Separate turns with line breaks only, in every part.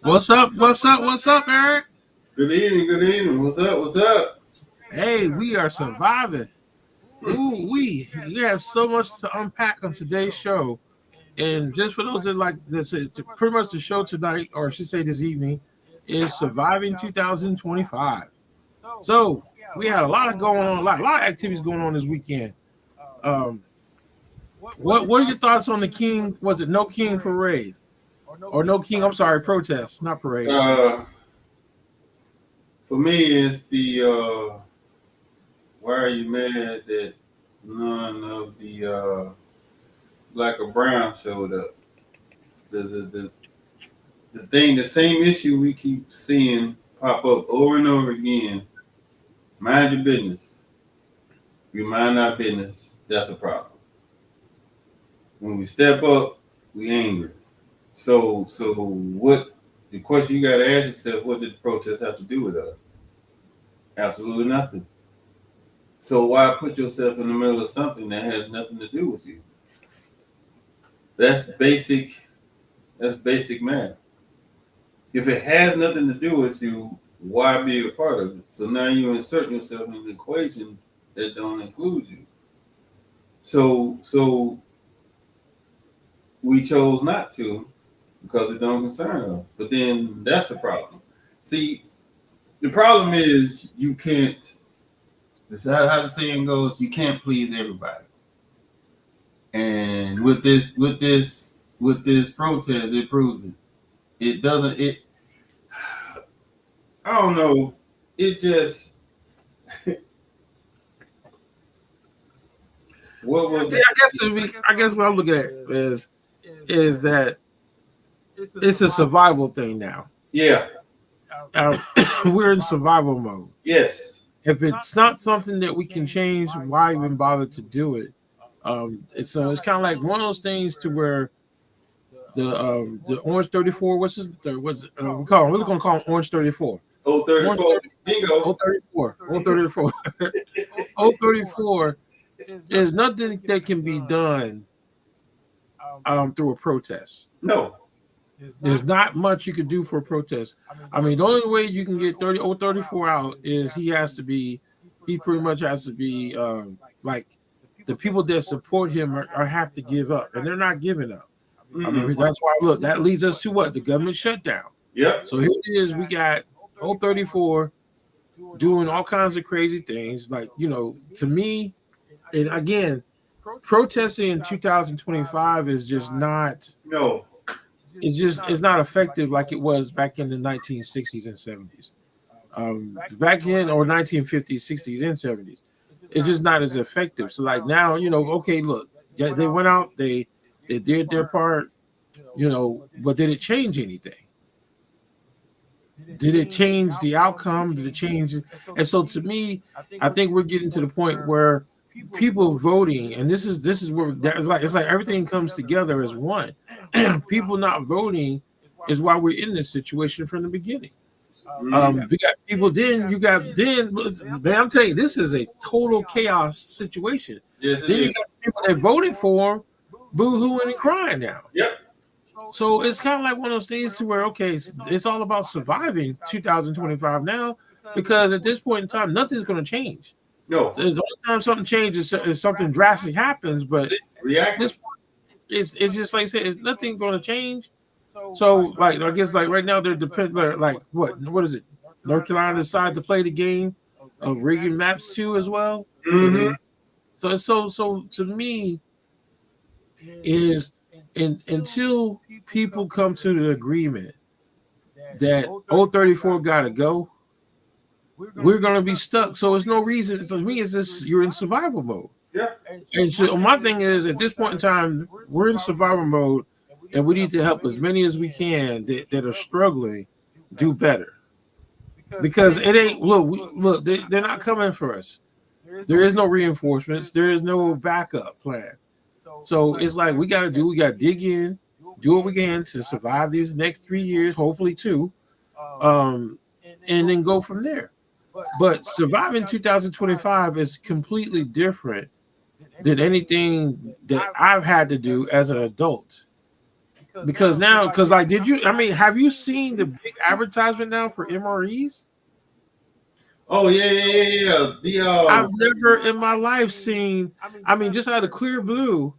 What's up? What's up? What's up, Eric?
Good evening. Good evening. What's up? What's up?
Hey, we are surviving. Ooh, we have so much to unpack on today's show. And just for those that like this, pretty much the show tonight, or I should say this evening, is surviving 2025. So we had a lot of going on, a lot of activities going on this weekend. Um, what are your thoughts on the King? Was it No King Parade or No King? I'm sorry, protest, not parade.
For me, it's the why are you mad that none of the black or brown showed up? The same issue we keep seeing pop up over and over again. Mind your business. We mind our business. That's a problem. When we step up, we angry. So what? The question you got to ask yourself: what did the protest have to do with us? Absolutely nothing. So why put yourself in the middle of something that has nothing to do with you? That's basic. That's basic math. If it has nothing to do with you, why be a part of it? So now you insert yourself in an equation that don't include you. So we chose not to because it don't concern us. But then that's a problem. See, the problem is you can't. That's how the saying goes. You can't please everybody. And with this protest, it proves it. It doesn't. I don't know. It just. What was?
See, I guess what I'm looking at is that it's a survival thing now.
Yeah.
We're in survival mode.
Yes.
If it's not something that we can change, why even bother to do it? It's kind of like one of those things to where the Orange 34. What's his? What's we call him? We're gonna call him Orange 34.
Oh, 34. Bingo.
34. 34. 34 is nothing that can be done through a protest.
No.
There's not much you could do for a protest. I mean, the only way you can get 34 out is he pretty much has to be like the people that support him are have to give up, and they're not giving up. Mm-hmm. I mean, that's why, look, that leads us to what? The government shutdown.
Yeah.
So here it is. We got 34 doing all kinds of crazy things. Like, to me, and again, protesting in 2025 is just not.
No.
It's not effective like it was back in the 1960s and 70s. Back in, or 1950s, 60s, and 70s. It's just not as effective. So like now, okay, look, they went out, they did their part, but did it change anything? Did it change the outcome? Did it change? And so to me, I think we're getting to the point where people voting, and this is where it's like everything comes together as one. People not voting is why we're in this situation from the beginning. We got people. Then man, I'm telling you, this is a total chaos situation.
Yes,
then you got people that voted for him, boo-hooing and crying now.
Yep.
So it's kind of like one of those things to where, okay, it's all about surviving 2025 now, because at this point in time, nothing's going to change.
No.
So the only time something changes is something drastic happens, but
react.
It's just like I said, it's nothing going to change. So like I guess like right now they're like what is it? North Carolina decided to play the game of rigging maps too as well.
Mm-hmm.
So to me is until people come to the agreement that 34 gotta go, we're gonna be stuck. So it's no reason. For me, it's just you're in survival mode.
Yeah.
And so my thing is, at this point in time, we're in survival mode, and we need to help as many as we can that are struggling do better. Because it ain't look, they're not coming for us. There is no reinforcements. There is no backup plan. So it's like we got to dig in, do what we can to survive these next 3 years, hopefully 2, and then go from there. But surviving 2025 is completely different than anything that I've had to do as an adult. because now, because like, did you? I mean, have you seen the big advertisement now for MREs?
Oh yeah.
I've never in my life seen. I mean, just out of clear blue,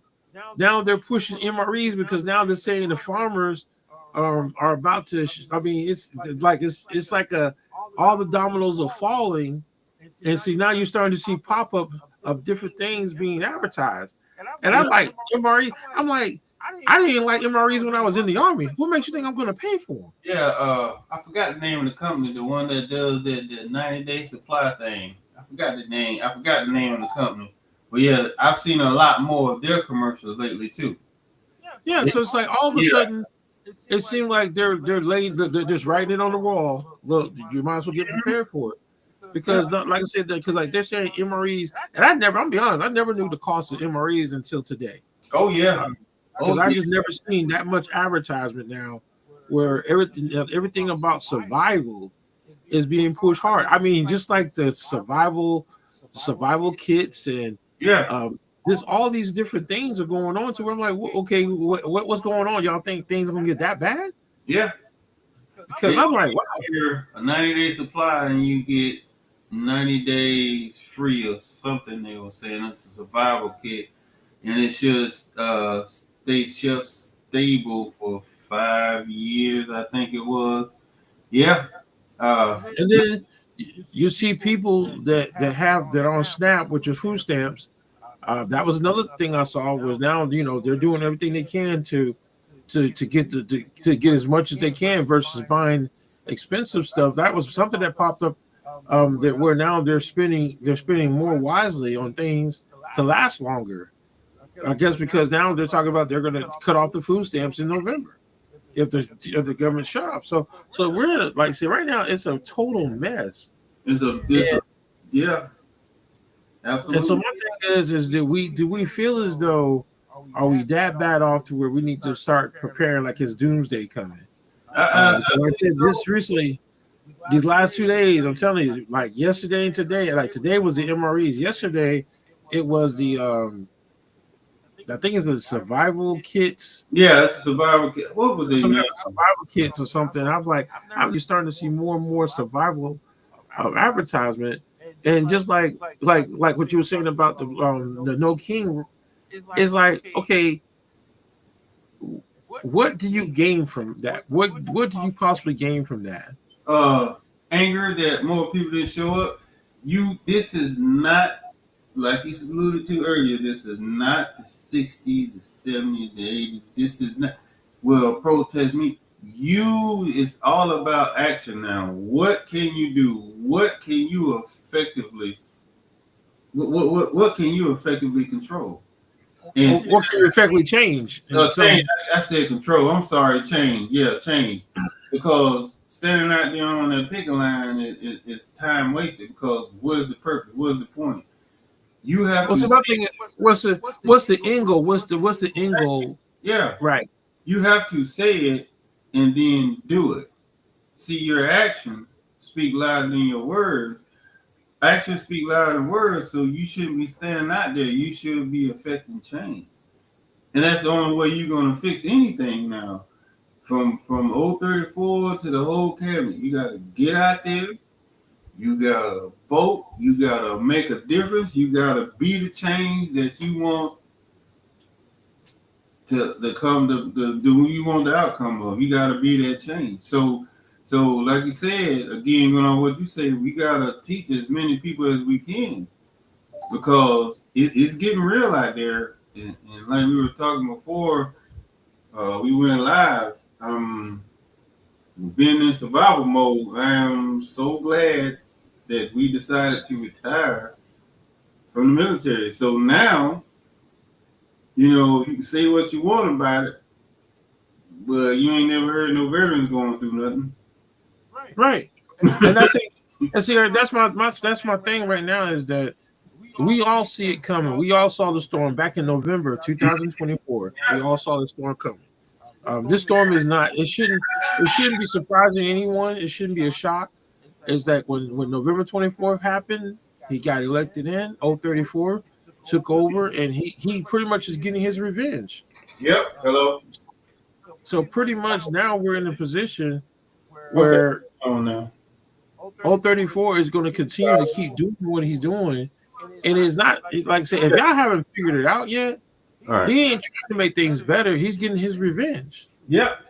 now they're pushing MREs because now they're saying the farmers are about to. I mean, it's like a all the dominoes are falling, and see now you're starting to see pop up of different things being advertised, and I'm like MRE. I'm like I didn't even like MREs when I was in the army. What makes you think I'm going to pay for them?
Yeah, I forgot the name of the company, the one that does the 90-day supply thing. I forgot the name. I forgot the name of the company. But yeah, I've seen a lot more of their commercials lately too.
Yeah, so it's like all of a sudden, it seemed like they're just writing it on the wall. Look, you might as well get prepared for it because, like I said, because like they're saying MREs, and I'm gonna be honest, I never knew the cost of MREs until today.
Oh yeah,
because I just never seen that much advertisement now, where everything about survival is being pushed hard. I mean, just like the survival kits and just all these different things are going on to where I'm like, okay, what's going on? Y'all think things are gonna get that bad?
Yeah,
because I'm like, wow,
a 90-day supply and you get 90 days free or something. They were saying it's a survival kit, and it should stay shelf stable for 5 years. I think it was. Yeah.
And then you see people that are on SNAP, which is food stamps. That was another thing I saw was now they're doing everything they can to get to get as much as they can versus buying expensive stuff. That was something that popped up that where now they're spending more wisely on things to last longer. I guess because now they're talking about they're going to cut off the food stamps in November if the government shut up. So we're like say right now it's a total mess.
Yeah. Absolutely.
And so my thing is do we feel as though are we that bad off to where we need to start preparing like it's doomsday coming? Like I said, just recently, these last 2 days, I'm telling you, like yesterday and today, like today was the MREs. Yesterday, it was the I think it's the survival kits.
Yeah, it's a survival kit. What was it?
Survival kits or something. I'm like, I'm starting to see more and more survival advertisement. And just like what you were saying about the No King is like, okay, what do you gain from that? What do you possibly gain from that?
Anger that more people didn't show up. This is not like you alluded to earlier. This is not the 60s, the 70s, the 80s. This is not protest me. It's all about action now. What can you do? What can you effectively? What can you effectively control?
And what can you effectively change?
Change. I said control. I'm sorry, change. Yeah, change. Because standing out there on that picket line is time wasted. Because what is the purpose? What is the point? You have.
What's the end goal? What's the end goal?
Yeah.
Right.
You have to say it and then do it. See, your actions speak louder than your words. Actions speak louder than words, so you shouldn't be standing out there. You should be affecting change. And that's the only way you're going to fix anything now. From 034 to the whole cabinet, you got to get out there. You got to vote. You got to make a difference. You got to be the change that you want to come to you want the outcome of. You got to be that change. So like you said, again, going on what you say, we got to teach as many people as we can because it's getting real out there. And like we were talking before, we went live. Being in survival mode, I am so glad that we decided to retire from the military. So now, you can say what you want about it, but you ain't never heard no veterans going through nothing.
Right. And that's my thing right now is that we all see it coming. We all saw the storm back in November 2024. We all saw the storm coming. This storm is not. It shouldn't be surprising anyone. It shouldn't be a shock. Is that when November 24th happened, he got elected in 034, took over, and he pretty much is getting his revenge.
Yep. Hello.
So pretty much now we're in a position where
Oh no.
034 is going to continue to keep doing what he's doing, and like I said, if y'all haven't figured it out yet,
All right.
he ain't trying to make things better. He's getting his revenge.
Yep.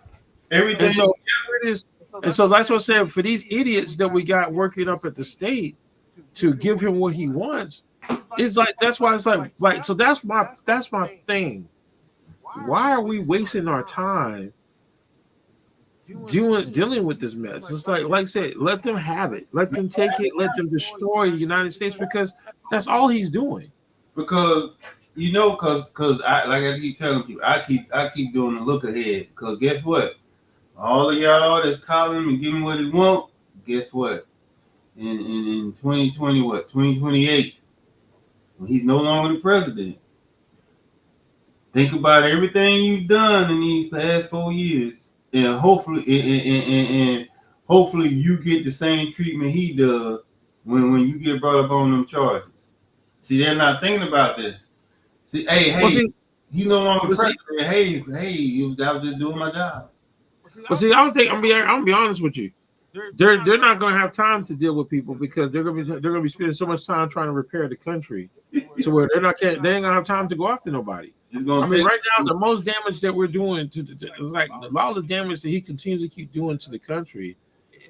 Everything.
And so it is. And so that's what I said. For these idiots that we got working up at the state to give him what he wants, it's like that's why it's like so that's my thing. Why are we wasting our time dealing with this mess? It's like I said, let them have it. Let them take it. Let them destroy the United States because that's all he's doing.
Because because I keep telling people, I keep doing the look ahead. Because guess what? All of y'all that's calling him and giving what he want, guess what? In 2020, 2028, when he's no longer the president, think about everything you've done in these past 4 years, and hopefully you get the same treatment he does when you get brought up on them charges. See, they're not thinking about this. See, he's no longer the president. I was just doing my job.
But see, I don't think I'm gonna be honest with you. They're not gonna have time to deal with people because they're gonna be spending so much time trying to repair the country, to where they ain't gonna have time to go after nobody. Right now the most damage that we're doing is like a lot of the damage that he continues to keep doing to the country.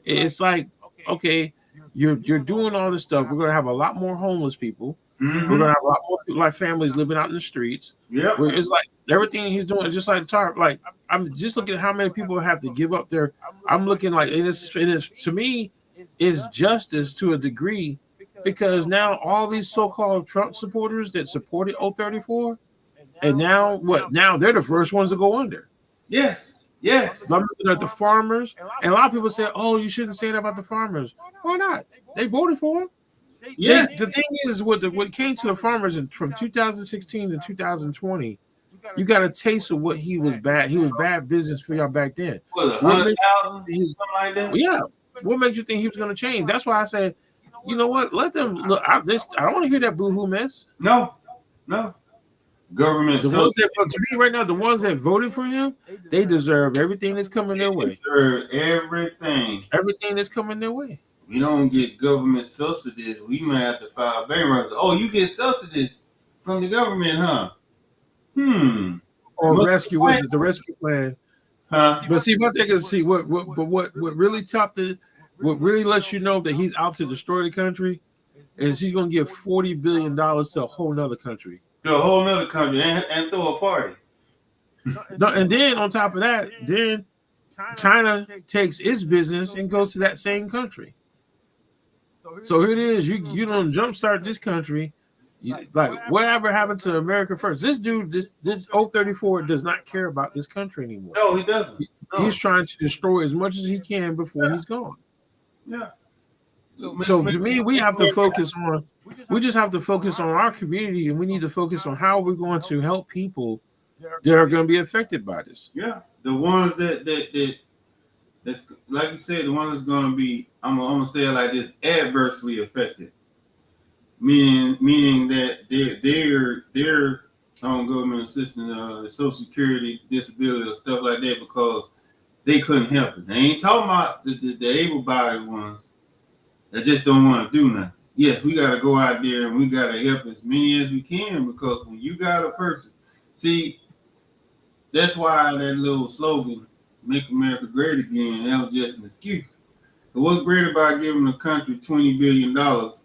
It's like, okay, you're doing all this stuff. We're gonna have a lot more homeless people.
Mm-hmm.
We're gonna have a lot more like families living out in the streets.
Yeah,
where it's like everything he's doing is just like the TARP. Like I'm just looking at how many people have to give up their. I'm looking like it is to me is justice to a degree because now all these so-called Trump supporters that supported 034, and now what? Now they're the first ones to go under.
Yes.
I'm looking at the farmers, and a lot of people say, "Oh, you shouldn't say that about the farmers." Why not? They voted for him.
Yes.
The thing is, what came to the farmers from 2016 to 2020, you got a taste of what he was bad. He was bad business for y'all back then.
What, 100,000, something like that?
Yeah. What made you think he was going to change? That's why I said, you know what? Let them look. I don't want to hear that boohoo mess.
No. Government.
To me right now, the ones that voted for him, they deserve everything that's coming their way. Everything that's coming their way.
We don't get government subsidies. We might have to file bankruptcy. Oh, you get subsidies from the government, huh?
Or rescue, what is it, the rescue plan?
Huh?
But see, my thing is, what really topped it, what really lets you know that he's out to destroy the country, is he's going to give $40 billion to a whole nother country.
To a whole nother country and throw a party.
No, and then on top of that, then China takes its business and goes to that same country. So here it is. You don't jumpstart this country. Like whatever happened to America first? This dude, this 034 does not care about this country anymore.
No, he doesn't. No.
He's trying to destroy as much as he can before he's gone.
Yeah.
So to me, we have to focus on. We just have to focus on our community, and we need to focus on how we're going to help people that are going to be affected by this.
Yeah, the ones that's like you said, the ones that's going to be, I'm gonna say it like this, adversely affected. Meaning that their government assistance, Social Security, disability, or stuff like that, because they couldn't help it. They ain't talking about the able-bodied ones that just don't want to do nothing. Yes, we got to go out there and we got to help as many as we can, because when you got a person, see, that's why that little slogan, "Make America Great Again," that was just an excuse. But what's great about giving the country $20 billion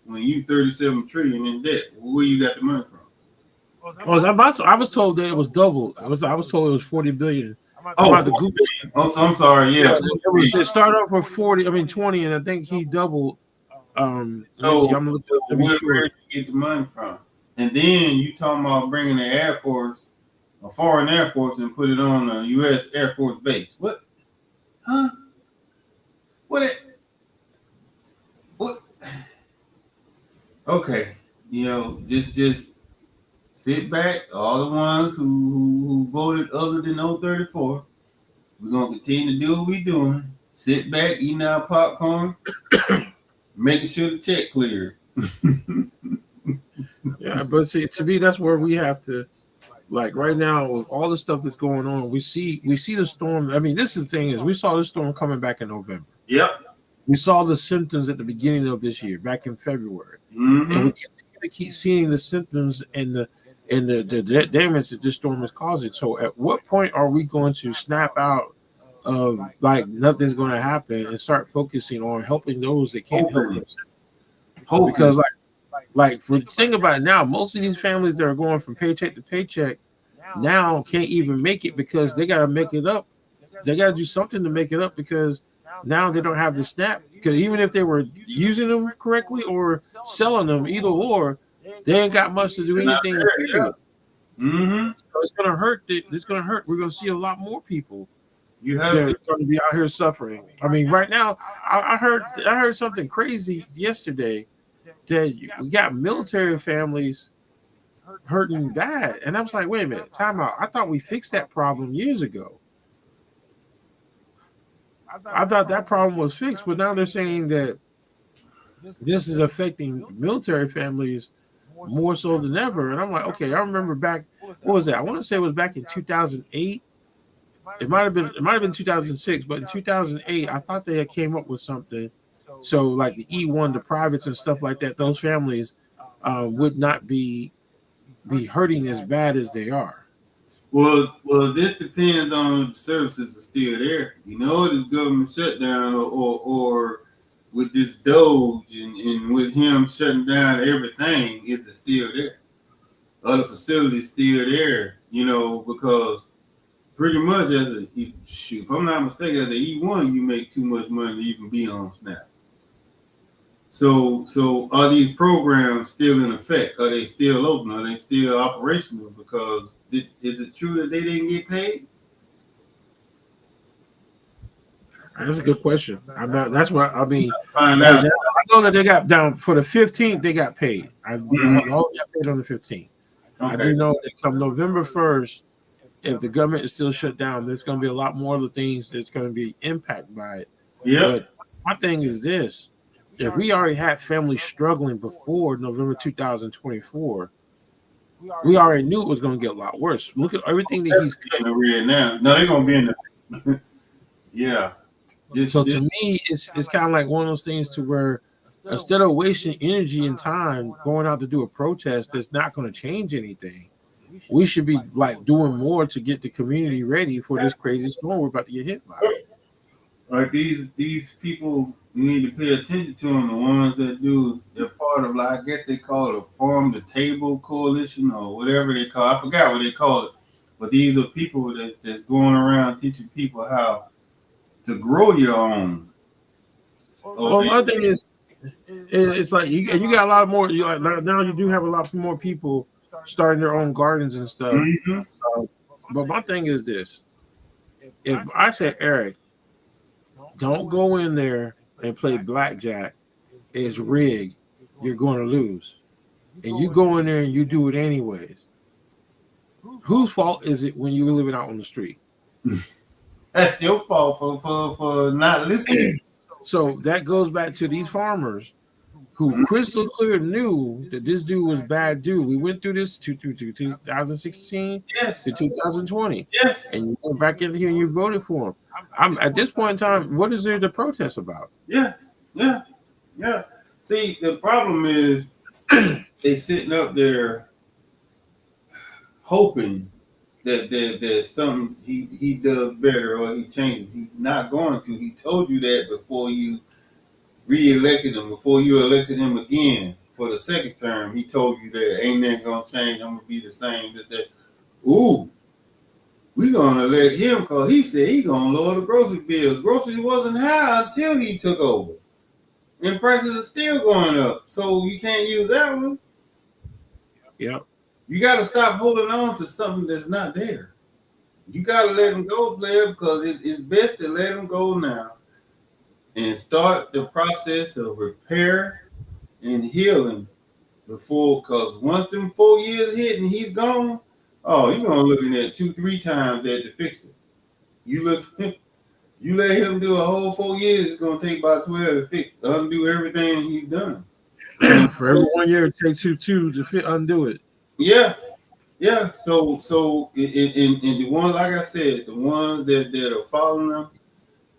when you $37 trillion in debt? Where you got the money from?
I was told that it was double. I was told it was $40 billion.
I'm sorry. Yeah,
it started off with 20, and I think he doubled.
So where you get the money from? And then you talking about bringing the Air Force, a foreign Air Force, and put it on a U.S. Air Force base. What? Huh? What? Okay, just sit back. All the ones who voted other than 034, we're gonna continue to do what we're doing. Sit back, eating our popcorn, making sure the check cleared.
Yeah, but see, to me, that's where we have to like right now with all the stuff that's going on, we see the storm. I mean, this is the thing is we saw this storm coming back in November.
Yep.
We saw the symptoms at the beginning of this year, back in February,
Mm-hmm.
and we continue to keep seeing the symptoms and the damage that this storm is causing. So, at what point are we going to snap out of like nothing's going to happen and start focusing on helping those that can't help themselves? Because like for think about it now, most of these families that are going from paycheck to paycheck now can't even make it because they got to make it up. They got to do something to make it up because now they don't have the SNAP. Because even if they were using them correctly or selling them, either or, they ain't got much to do anything.
Mm-hmm.
So it's gonna hurt. It's gonna hurt. We're gonna see a lot more people.
You have
They're going to be out here suffering. I mean, right now, I heard something crazy yesterday that we got military families hurting bad, and I was like, wait a minute, time out. I thought we fixed that problem years ago. I thought that problem was fixed, but now they're saying that this is affecting military families more so than ever. And I'm like, okay, I remember back. What was that? I want to say it was back in 2008. It might have been 2006, but in 2008, I thought they had came up with something. So like the E1, the privates and stuff like that, those families would not be hurting as bad as they are.
Well, this depends on if the services are still there. You know, this government shutdown or with this Doge and with him shutting down everything, is it still there? Other facilities still there, you know, because pretty much if I'm not mistaken, as an E1, you make too much money to even be on SNAP. So are these programs still in effect? Are they still open? Are they still operational? Because is it true that they didn't get paid?
That's a good question. That's what I mean.
Find out.
I know that they got down for the 15th. They got paid. All got paid on the 15th. Okay. I do know that come November 1st, if the government is still shut down, there's going to be a lot more of the things that's going to be impacted by it.
Yeah.
But my thing is this: if we already had families struggling before November 2024, we already knew it was going to get a lot worse. Look at everything that he's
getting red now. No, they're going to be in the yeah.
So to me, it's kind of like one of those things to where instead of wasting energy and time going out to do a protest that's not going to change anything, we should be like doing more to get the community ready for this crazy storm we're about to get hit by.
Like these people, you need to pay attention to them. The ones that they're part of, like I guess they call it a Farm to Table Coalition or whatever they call it. I forgot what they call it. But these are people that's going around teaching people how to grow your own.
Well, my thing is, it's like you got a lot more. Now you do have a lot more people starting their own gardens and stuff.
Mm-hmm.
But my thing is this: if I say, Eric, don't go in there and play blackjack, it's rigged, you're going to lose, and you go in there and you do it anyways. Whose fault is it when you're living out on the street?
That's your fault for not listening.
So that goes back to these farmers who crystal clear knew that this dude was bad dude. We went through this through 2016
yes.
to 2020.
Yes.
And you went back in here and you voted for him. I'm at this point in time, what is there to protest about?
Yeah. See, the problem is they sitting up there hoping that something he does better or he changes. He's not going to. He told you that before you re-elected him, before you elected him again for the second term. He told you that ain't nothing gonna change. I'm gonna be the same. Ooh, we gonna let him, because he said he gonna lower the grocery bills. Groceries wasn't high until he took over, and prices are still going up. So you can't use that one.
Yep.
You got to stop holding on to something that's not there. You got to let them go, player, because it's best to let them go now and start the process of repair and healing before, because once them 4 years hit and he's gone, oh, you're going to looking at 2-3 times that to fix it. You let him do a whole 4 years, it's going to take about 12 to undo everything he's done.
For every 1 year, it takes you 2 to undo it.
Yeah. Yeah. So in the ones, like I said, the ones that are following them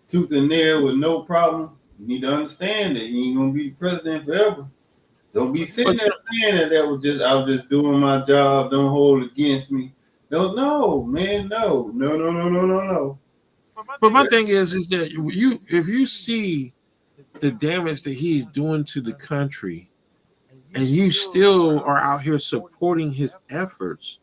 tooth and nail with no problem, you need to understand that you ain't gonna be the president forever. Don't be sitting there saying that I was just doing my job. Don't hold it against me. No, man, no.
But my thing is that if you see the damage that he's doing to the country, and you still are out here supporting his efforts,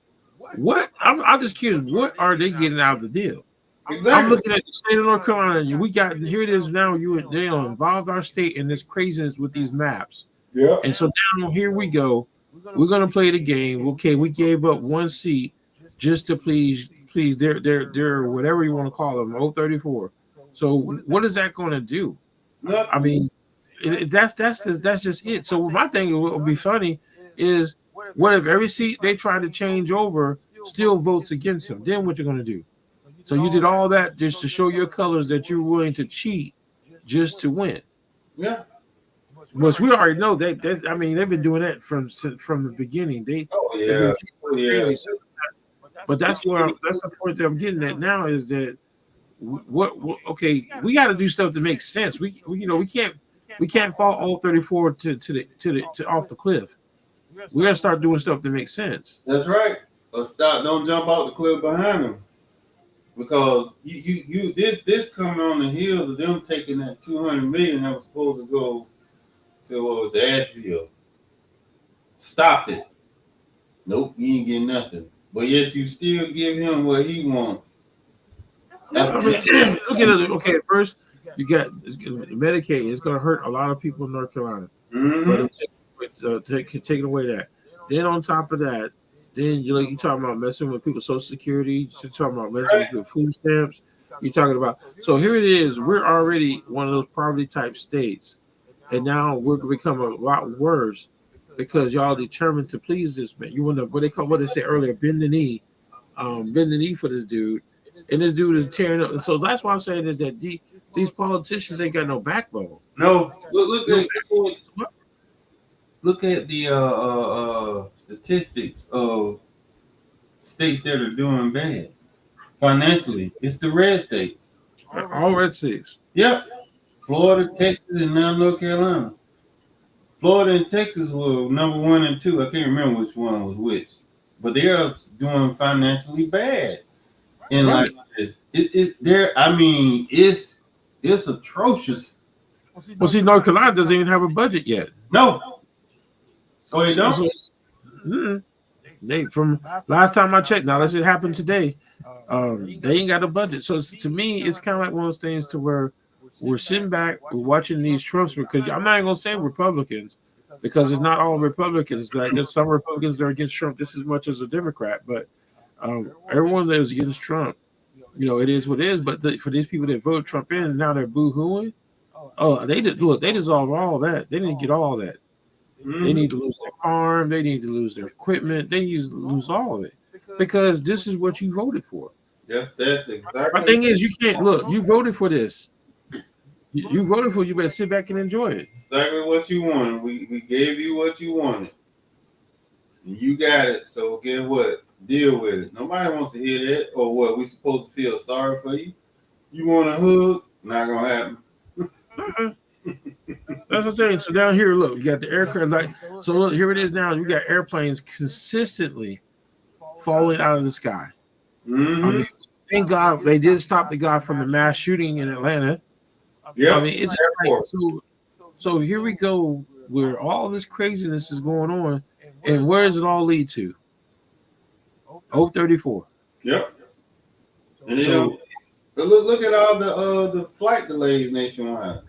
I'm just curious, what are they getting out of the deal?
Exactly.
I'm looking at the state of North Carolina, and we got here it is now. They involved our state in this craziness with these maps.
Yeah.
And so now here we go. We're gonna play the game. Okay, we gave up one seat just to please their whatever you want to call them, 034. So what is that going to do?
Nothing.
I mean, that's just it. So my thing what would be funny is what if every seat they try to change over still votes against him? Then what you're going to do? So you did all that just to show your colors that you're willing to cheat just to win.
Yeah.
Which we already know that I mean they've been doing that from the beginning. Crazy. But that's the point that I'm getting at now is that what okay, we got to do stuff that makes sense. We can't fall all 34 to off the cliff. We got to start doing stuff that makes sense.
That's right. Or don't jump out the cliff behind them. Because you this coming on the heels of them taking that $200 million that was supposed to go to what was Asheville. Stopped it. Nope, you ain't getting nothing. But yet you still give him what he wants.
I mean, look at it. Okay, first you got Medicaid. It's going to hurt a lot of people in North Carolina.
Mm-hmm.
But taking away that. Then on top of that, then you're talking about messing with people's Social Security. You're talking about messing with food stamps. You're talking about. So here it is. We're already one of those poverty type states, and now we're going to become a lot worse because y'all determined to please this man. You want to what they said earlier, bend the knee for this dude, and this dude is tearing up. And so that's why I'm saying is that these politicians ain't got no backbone.
No, look at the statistics of states that are doing bad financially. It's the red states.
All red states.
Yep. Florida, Texas, and now North Carolina. Florida and Texas were number 1 and 2. I can't remember which one was which, but they are doing financially bad. And like this, it's atrocious.
Well, see, North Carolina doesn't even have a budget yet.
No. Oh, they don't.
They from last time I checked. Now this happened today. They ain't got a budget. So to me, it's kind of like one of those things to where we're sitting back, we're watching these Trumps because I'm not even gonna say Republicans because it's not all Republicans. Like there's some Republicans that are against Trump just as much as a Democrat, but everyone that was against Trump, it is what it is. But for these people that vote Trump in, now they're boo-hooing. Oh, they dissolve all that. They didn't get all that. They need to lose their farm. They need to lose their equipment. They need to lose all of it because this is what you voted for.
Yes, that's exactly.
My thing is, you can't look. You voted for this. You voted for it. You better sit back and enjoy it.
Exactly what you wanted. We gave you what you wanted, and you got it. So guess what? Deal with it. Nobody wants to hear that. Or what? We supposed to feel sorry for you? You want a hug? Not gonna happen.
That's what I'm saying. So down here, look, you got the aircraft. So look, here it is now. You got airplanes consistently falling out of the sky.
Mm-hmm.
I mean, thank God they did stop the guy from the mass shooting in Atlanta.
Yeah.
I mean, it's just like, so here we go where all this craziness is going on, and where does it all lead to? 034.
Yep. And look at all the flight delays nationwide.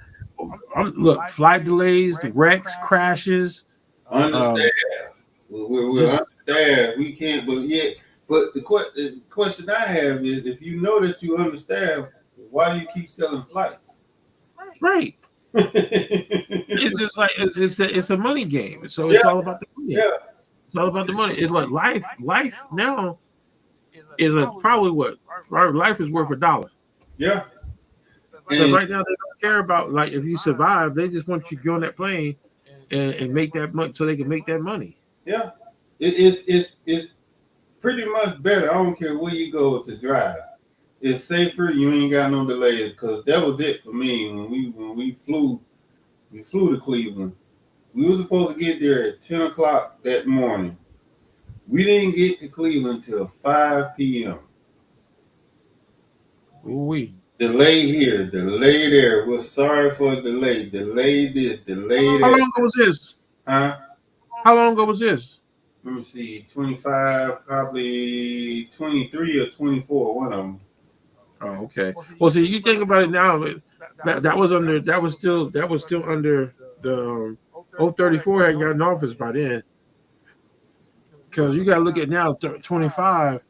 Look, flight delays, the wrecks, crashes.
Understaffed. We're understaffed. We can't, but the question I have is, if you know that you understand, why do you keep selling flights?
Right. It's just like it's a money game. So it's all about the money.
Yeah.
It's all about the money. It's like life now is probably what our life is worth $1.
Yeah.
Because right now they don't care about like if you survive, they just want you to go on that plane and make that money so they can make that money.
Yeah. It's pretty much better. I don't care where you go to drive. It's safer. You ain't got no delays because that was it for me when we flew. We flew to Cleveland. We were supposed to get there at 10 o'clock that morning. We didn't get to Cleveland till 5 p.m.
We
Delay here, delay there. We're sorry for a delay. Delay this, delay
How
that.
long ago was this?
Huh?
How long ago was this?
Let me see. 25, probably 23 or 24. One of them.
Oh, okay. Well, see, you think about it now. That was still under the 034 had gotten office by then. Because you got to look at now 25.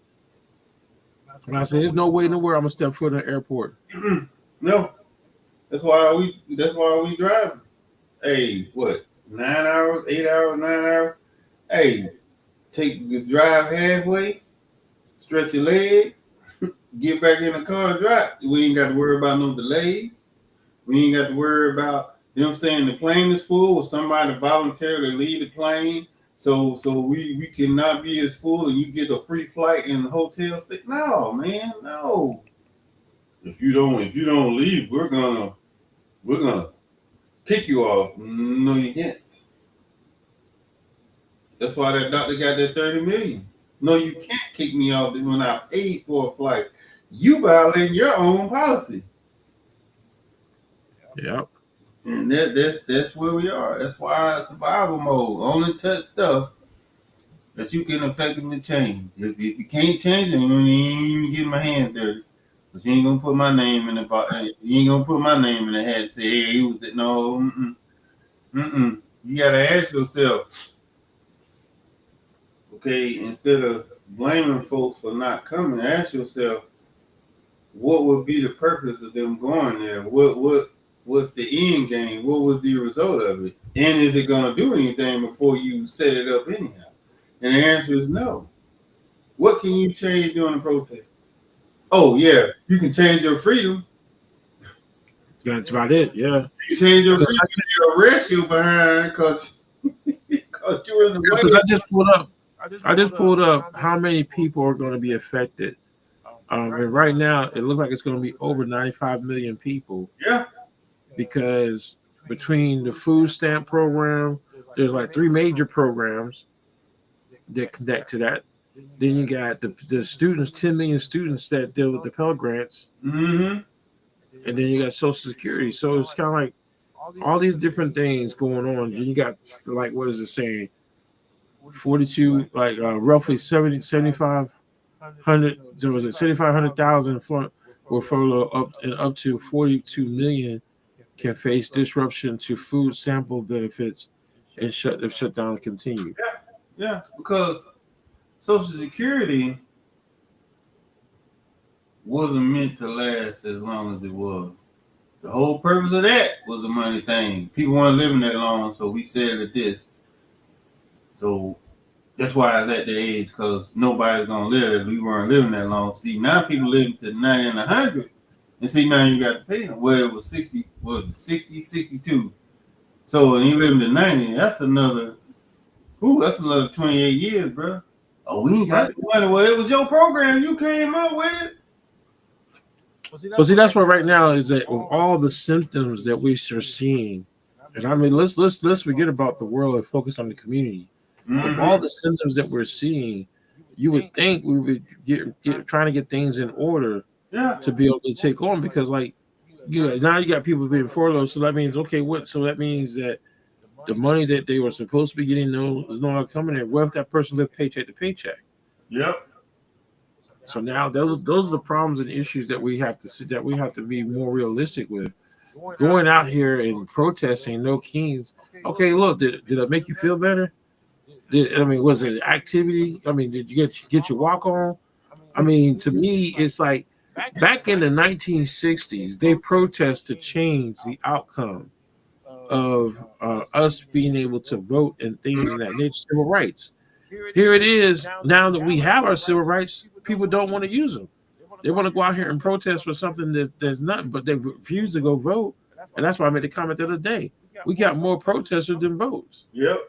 And I said, there's no way in the world I'm gonna step foot in the airport.
No, that's why we drive. Hey, what? 9 hours, 8 hours, 9 hours. Hey, take the drive halfway, stretch your legs, get back in the car and drive. We ain't got to worry about no delays. We ain't got to worry about, you know what I'm saying, the plane is full or somebody voluntarily leave the plane. So we cannot be as full and you get a free flight in the hotel stay. No, man, no. If you don't leave, we're gonna kick you off. No, you can't. That's why that doctor got that 30 million. No, you can't kick me off when I paid for a flight. You violating your own policy.
Yep.
And that's where we are. That's why survival mode. Only touch stuff that you can effectively change. If you can't change it, you ain't even get my hands dirty. But you ain't gonna put my name in the You ain't gonna put my name in the hat and say, hey, he was it. No, You gotta ask yourself, okay, instead of blaming folks for not coming, ask yourself, what would be the purpose of them going there? What's the end game? What was the result of it? And is it going to do anything before you set it up anyhow? And the answer is no. What can you change during the protest? Oh, yeah, you can change your freedom.
That's about it, yeah.
You change your freedom, you arrest you behind because you're in the way.
Because I just pulled up how many people are going to be affected. And right now, it looks like it's going to be over 95 million people.
Yeah.
Because between the food stamp program, there's like 3 major programs that connect to that. Then you got the students, 10 million students that deal with the Pell Grants.
Mm-hmm.
And then you got Social Security. So it's kind of like all these different things going on. Then you got, like, what is it saying? 42, like roughly 7,500, there was a 7,500,000 were furloughed up to 42 million can face disruption to food sample benefits and shutdown continue.
Yeah, because Social Security wasn't meant to last as long as it was. The whole purpose of that was a money thing. People weren't living that long, so we said it this. So that's why I was at the age, because nobody's gonna live it. We weren't living that long. See, now people living to 90 and 100, and see now you got to pay them. Well, it was 60, what was it, 60, 62. So when he living to 90, that's another 28 years, bro. Oh, we ain't got the money. Well, it was your program. You came up with it.
Well, see, that's what right now is that with all the symptoms that we are seeing, and I mean, let's forget about the world and focus on the community.
Mm-hmm.
With all the symptoms that we're seeing, you would think we would get trying to get things in order, to be able to take on, because like now you got people being furloughed, so that means that means that the money that they were supposed to be getting is no longer coming in. What if that person lived paycheck to paycheck?
Yep.
So now those are the problems and issues that we have to see, that we have to be more realistic with. Going out here and protesting, no Kings. Okay, look, did it make you feel better? Was it activity? I mean, did you get your walk on? I mean, to me, it's like back in the 1960s, they protest to change the outcome of us being able to vote and things of that nature, civil rights. Here it is. Now that we have our civil rights, people don't want to use them. They want to go out here and protest for something that's nothing, but they refuse to go vote. And that's why I made the comment the other day. We got more protesters than votes.
Yep.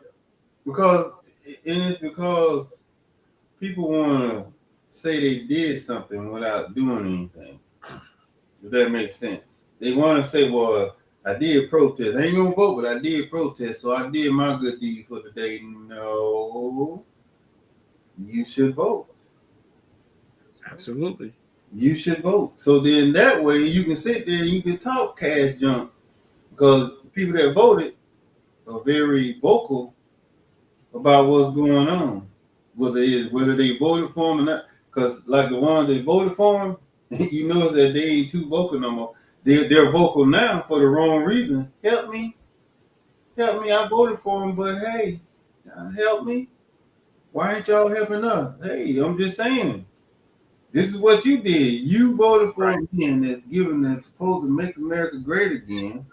Because people want to say they did something without doing anything. If that makes sense. They want to say, well, I did protest. I ain't going to vote, but I did protest. So I did my good deed for the day. No, you should vote.
Absolutely.
You should vote. So then that way you can sit there and you can talk cash junk because people that voted are very vocal about what's going on. Whether they voted for him or not. Because like the ones that voted for him, you notice that they ain't too vocal no more. They're vocal now for the wrong reason. Help me. I voted for him, but hey, help me. Why ain't y'all helping us? Hey, I'm just saying. This is what you did. You voted for a man that's supposed to make America great again.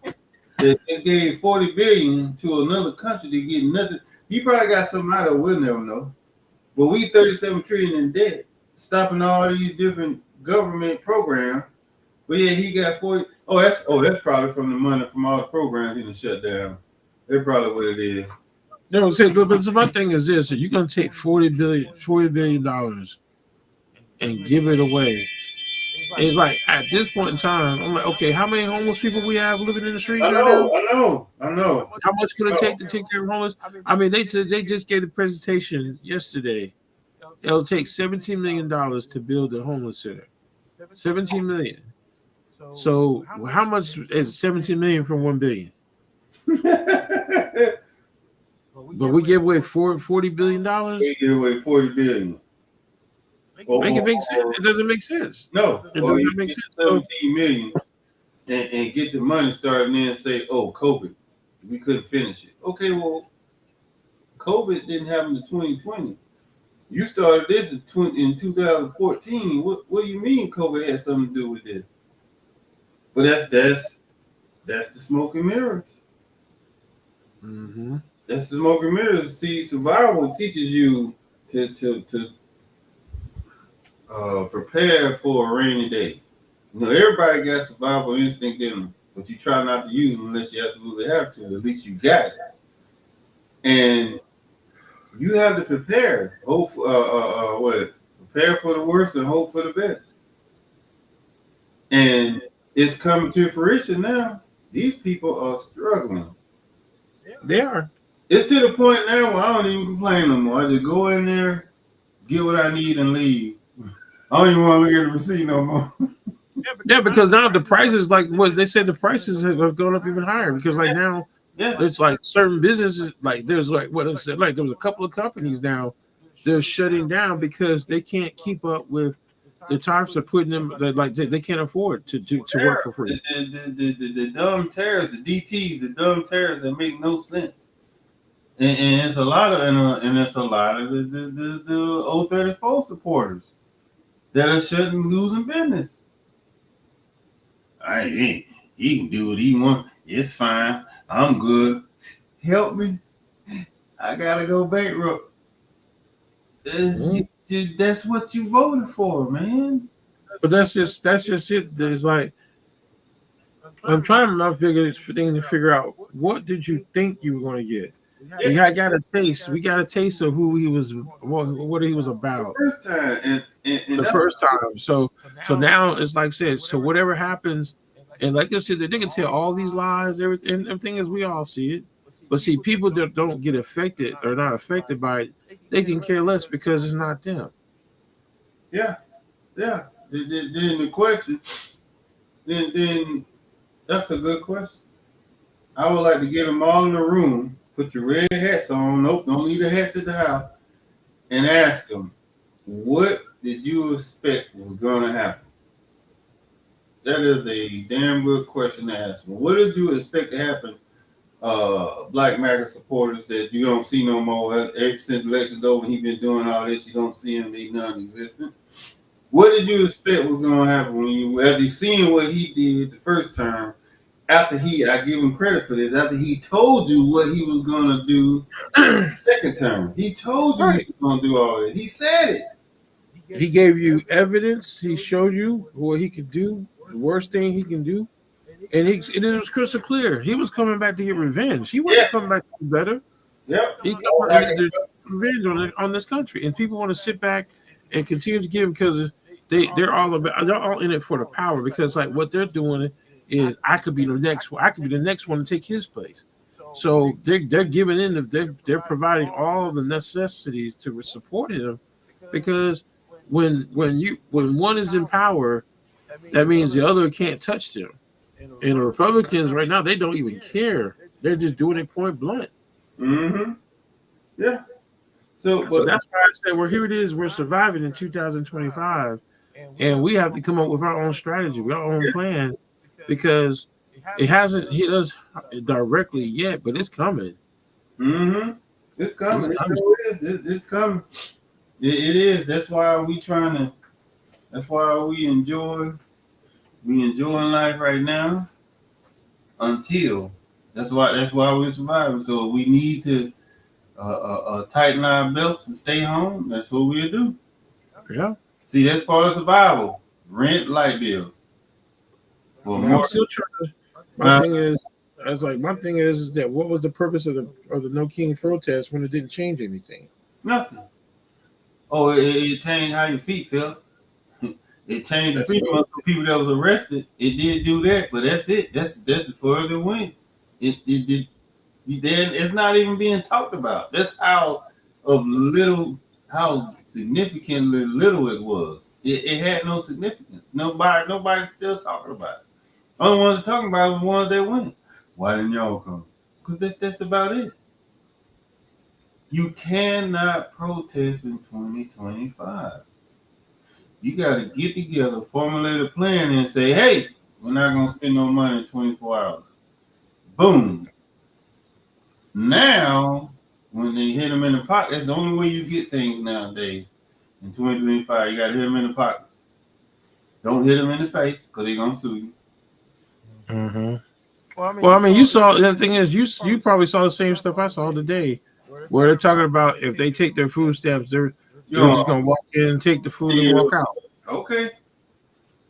That just gave $40 billion to another country to get nothing. He probably got something out of it. We'll never know. But we 37 trillion in debt, stopping all these different government programs. But yeah, he got 40. That's probably from the money from all the programs he done shut down. That's probably what it is.
No, but my thing is this: you're gonna take $40 billion and give it away. It's like at this point in time, I'm like, okay, how many homeless people we have living in the streets right now?
I know.
How much could it take to take care of homeless? I mean, they just gave the presentation yesterday. It'll take $17 million to build a homeless center. $17 million. So how much is $17 million from $1 billion? But we give away $40 billion.
We give away $40 billion.
Make it make sense. It doesn't make sense.
No,
it doesn't make sense.
17 million and get the money started and then say, "Oh, COVID, we couldn't finish it." Okay, well, COVID didn't happen in 2020. You started this in 2014. What do you mean COVID had something to do with this? But that's the smoke and mirrors.
Mm-hmm.
That's the smoke and mirrors. See, survival teaches you to prepare for a rainy day. You know, everybody got survival instinct in them, but you try not to use them unless you absolutely have to. At least you got it, and you have to prepare. Hope, prepare for the worst and hope for the best. And it's coming to fruition now. These people are struggling.
They are.
It's to the point now where I don't even complain no more. I just go in there, get what I need, and leave. I don't even want to look at the receipt no more.
Yeah, because now the prices, like what they said, the prices have gone up even higher. Because like now, it's like certain businesses, like there's like what I said, like there was a couple of companies now, they're shutting down because they can't keep up with the types of putting them. Like they can't afford to work for free.
The dumb tariffs, the DTs, the dumb tariffs that make no sense. And it's a lot of the O34 supporters that are losing business. He can do what he wants. It's fine. I'm good. Help me. I gotta go bankrupt. That's what you voted for, man.
But that's just it. It's like I'm trying to figure out what did you think you were going to get. We got a taste. We got a taste of who he was, what he was about.
The first time, and
the first time. So now it's like I said. So whatever happens, and like I said, they can tell all these lies. Everything is we all see it. But see, people that don't get affected or not affected by it, they can care less because it's not them.
Yeah. Then the question, then that's a good question. I would like to get them all in the room. Put your red hats on. Nope, don't leave the hats at the house. And ask them, what did you expect was going to happen? That is a damn good question to ask them. What did you expect to happen? Black MAGA supporters that you don't see no more. Ever since the election's over, he's been doing all this. You don't see him. He's non-existent. What did you expect was going to happen after seeing what he did the first term? After I give him credit for this, after he told you what he was going to do second term. He told you he was going to do all this. He said it.
He gave you evidence. He showed you what he could do, the worst thing he can do. And it was crystal clear. He was coming back to get revenge. He wasn't coming back to be better.
Yep.
revenge on this country, and people want to sit back and continue to give because they're all in it for the power because like what they're doing is I could be the next one. I could be the next one to take his place. So they're giving in. They're providing all the necessities to support him because when one is in power, that means the other can't touch them. And the Republicans right now they don't even care. They're just doing it point blank.
Mm-hmm. Yeah. So
That's why I said, well, here it is. We're surviving in 2025, and we have to come up with our own strategy, our own plan, because it hasn't hit us directly yet, but it's coming.
Mm-hmm. It's coming.
It's coming.
It's coming. It is. That's why we trying to. That's why we enjoying life right now. Until that's why we're surviving. So we need to tighten our belts and stay home. That's what we'll do.
Yeah.
See, that's part of survival. Rent, light bill. Well,
I'm still trying to. My thing is that what was the purpose of the No King protest when it didn't change anything?
nothing. Oh, it changed how your feet felt. It changed the feet of the people that was arrested. It did do that, but that's it. That's the further win. It did. Then it's not even being talked about. That's how significantly little it was. It had no significance. Nobody's still talking about it. Only ones that talking about it are the ones that win. Why didn't y'all come? Because that's about it. You cannot protest in 2025. You got to get together, formulate a plan, and say, hey, we're not going to spend no money in 24 hours. Boom. Now, when they hit them in the pocket, that's the only way you get things nowadays. In 2025, you got to hit them in the pockets. Don't hit them in the face because they're going to sue you.
Mm-hmm. Well, I mean, you saw the thing is, you probably saw the same stuff I saw today, where they're talking about if they take their food stamps, they're just gonna walk in, take the food, and walk out.
Okay.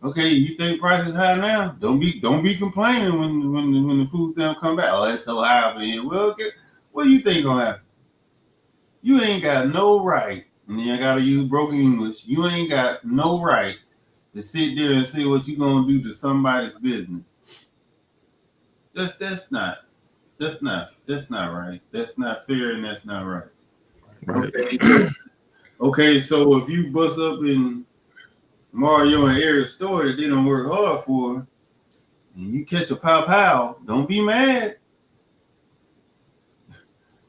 You think price is high now? Don't be complaining when the food stamp come back. Oh, it's so high over here. Well, what do you think gonna happen? You ain't got no right, and then I gotta use broken English. You ain't got no right to sit there and say what you gonna do to somebody's business. That's not right. That's not fair, and that's not right.
Right.
Okay, so if you bust up in Mario and Eric's store that they don't work hard for, and you catch a pow, don't be mad.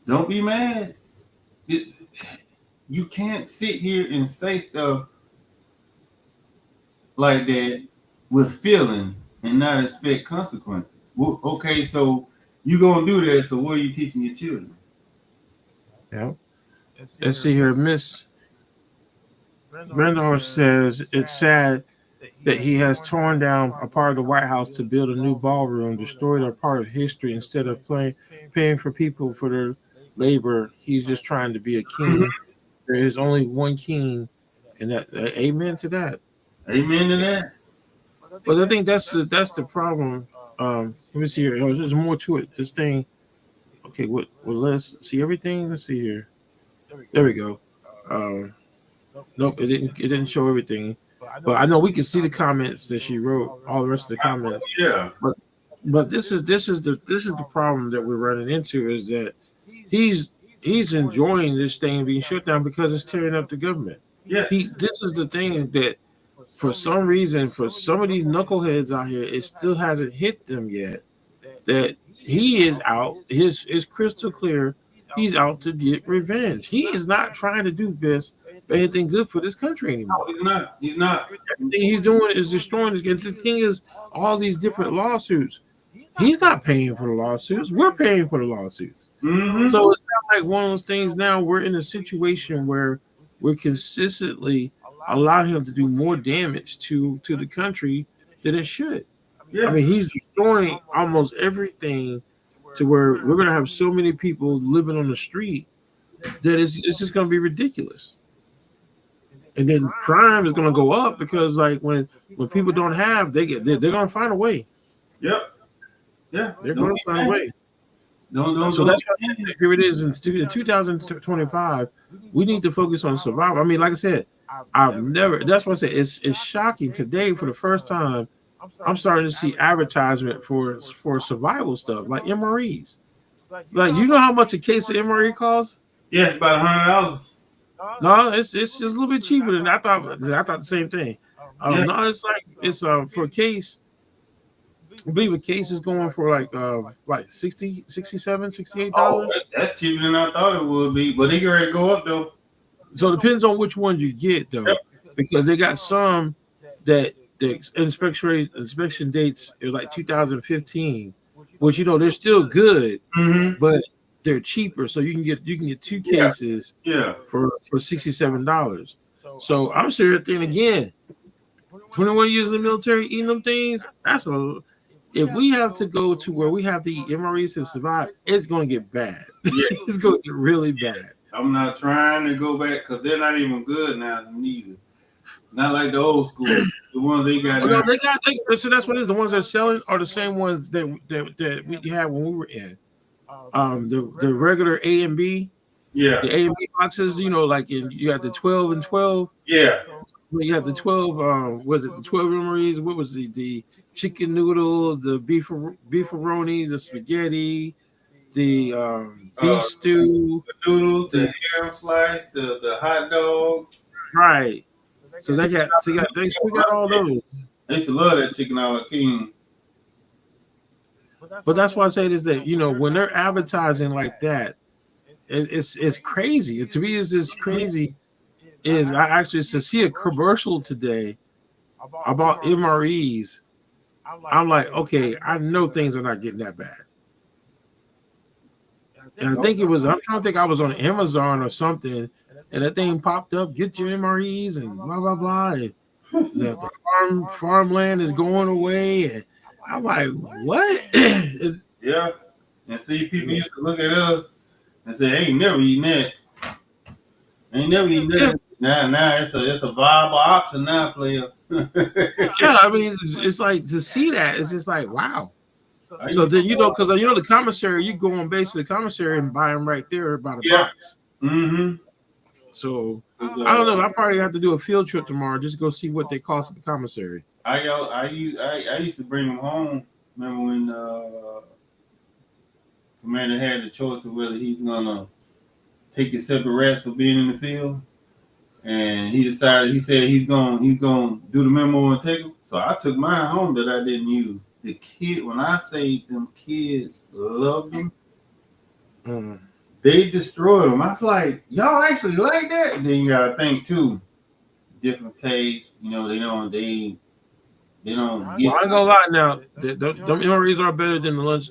Don't be mad. You can't sit here and say stuff like that with feeling and not expect consequences. Well, okay, so you gonna do that, so what are you teaching your children?
Yeah. Let's see here. Miss Brendor says it's sad that he has torn down a part of the White House to build a new ballroom, destroyed a part of history instead of paying for people for their labor. He's just trying to be a king. There is only one king, and that amen to that.
Amen to that.
But I think that's the problem. Let me see here. There's more to it. This thing. Okay, well, let's see everything. Let's see here. There we go. Nope, it didn't show everything. But I know we can see the comments that she wrote. All the rest of the comments.
Yeah.
But this is the problem that we're running into is that he's enjoying this thing being shut down because it's tearing up the government.
Yes.
This is the thing that for some reason, for some of these knuckleheads out here, it still hasn't hit them yet. That he is out. His crystal clear. He's out to get revenge. He is not trying to do this anything good for this country anymore.
No, he's not.
Everything he's doing is destroying this. The thing is, all these different lawsuits. He's not paying for the lawsuits. We're paying for the lawsuits.
Mm-hmm.
So it's not like one of those things. Now we're in a situation where we're consistently allow him to do more damage to the country than it should.
Yeah.
I mean, he's destroying almost everything to where we're going to have so many people living on the street that it's just going to be ridiculous. And then crime is going to go up because like when people don't have, they're going to find a way.
Yep. Yeah.
They're going to find a way.
Don't.
So that's why here it is in 2025. We need to focus on survival. I mean, like I said, I've never. That's why I say it's shocking today for the first time. I'm starting to see advertisement for survival stuff like MREs. Like you know how much a case of MRE costs?
Yeah, it's about $100.
No, it's just a little bit cheaper than I thought. I thought the same thing.
Yeah.
No, it's for a case. I believe a case is going for like 60, 67, $68.
Oh, that's cheaper than I thought it would be, but they get ready to go up though.
So it depends on which ones you get though,
Yep.
because they got some that the inspection dates is like 2015, which they're still good,
Mm-hmm.
but they're cheaper. So you can get two
Yeah.
cases
Yeah.
for $67. So I'm serious. Then again, 21 years in the military, eating them things. That's a. If we have to go to where we have to eat MREs to survive, it's going to get bad.
Yeah.
It's going to get really bad.
I'm not trying to go back because they're not even good now, neither. Not like the old school. The ones they got.
Well, no, so that's what it is. The ones they're selling are the same ones that we had when we were in. The regular A and B,
Yeah.
the A and B boxes. Like you got the 12 and 12.
Yeah.
You got the 12. Was it the 12 MREs? What was the chicken noodle, the beefaroni, the spaghetti, the beef stew,
The noodles, the ham slice, the hot dog.
right? So we got all those.
I used to love that chicken a la king.
But that's why I say this that when they're advertising like that, it's crazy. To me, it's just crazy. I actually to see a commercial today about MREs. I'm like, okay, I know things are not getting that bad. And I think I'm trying to think I was on Amazon or something, and that thing popped up, get your MREs and blah, blah, blah. And the farmland is going away. And I'm like, what?
Yeah. And see, people used to look at us and say, ain't never eating that. Ain't never eating that. Now it's a viable option now, player.
Yeah, I mean, it's like to see that, it's just like, wow. So then because the commissary, you go on base to the commissary and buy them right there by the box.
Mm-hmm.
So I don't know. I probably have to do a field trip tomorrow just to go see what they cost at the commissary.
I used to bring them home. Remember when Commander had the choice of whether he's gonna take his separate rats for being in the field, and he said he's gonna do the memo and take them. So I took mine home that I didn't use. The kid, when I say them kids loved them, they destroyed them. I was like, y'all actually like that? And then you gotta think too, different tastes. They don't get.
Well, I ain't gonna lie now. The MREs are better than the lunch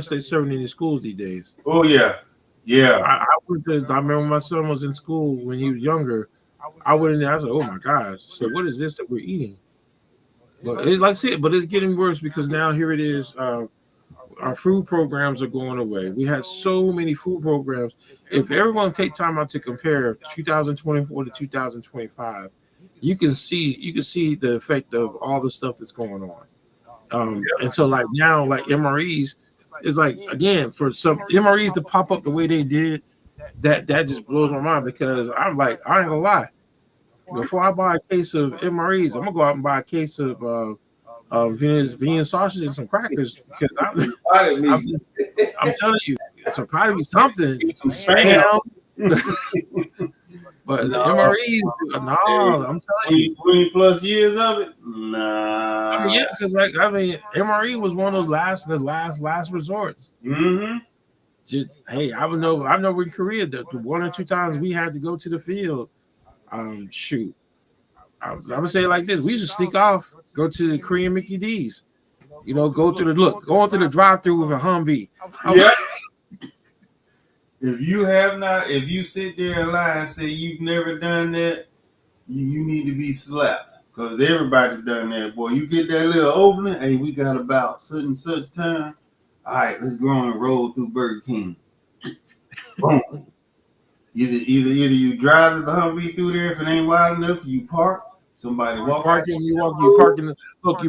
they serving in the schools these days.
Oh yeah.
I remember when my son was in school when he was younger. I went in there. I was like, "Oh my gosh!" So what is this that we're eating? But it's like I said, but it's getting worse because now here it is. Our food programs are going away. We had so many food programs. If everyone take time out to compare 2024 to 2025, you can see the effect of all the stuff that's going on. And so like now, like MREs is like again for some MREs to pop up the way they did, that just blows my mind because I'm like I ain't gonna lie. Before I buy a case of MREs, I'm gonna go out and buy a case of Vienna sausage and some crackers because I'm telling you, it's a probably something. Some spam. But the MREs, no, I'm telling you,
20 plus years of it, nah.
I mean, yeah, because MRE was one of those last resorts.
Mm-hmm.
Hey, I know in Korea the 1 or 2 times we had to go to the field. Shoot, I'm gonna say it like this: we used to sneak off, go to the Korean Mickey D's, go through the drive-through with a Humvee.
Yeah. If you sit there and lie and say you've never done that, you need to be slapped because everybody's done that. Boy, you get that little opening. Hey, we got about such and such time. All right, let's go on and roll through Burger King. Boom. Either you drive the Humvee through there if it ain't wide enough, you park. Somebody walk.
You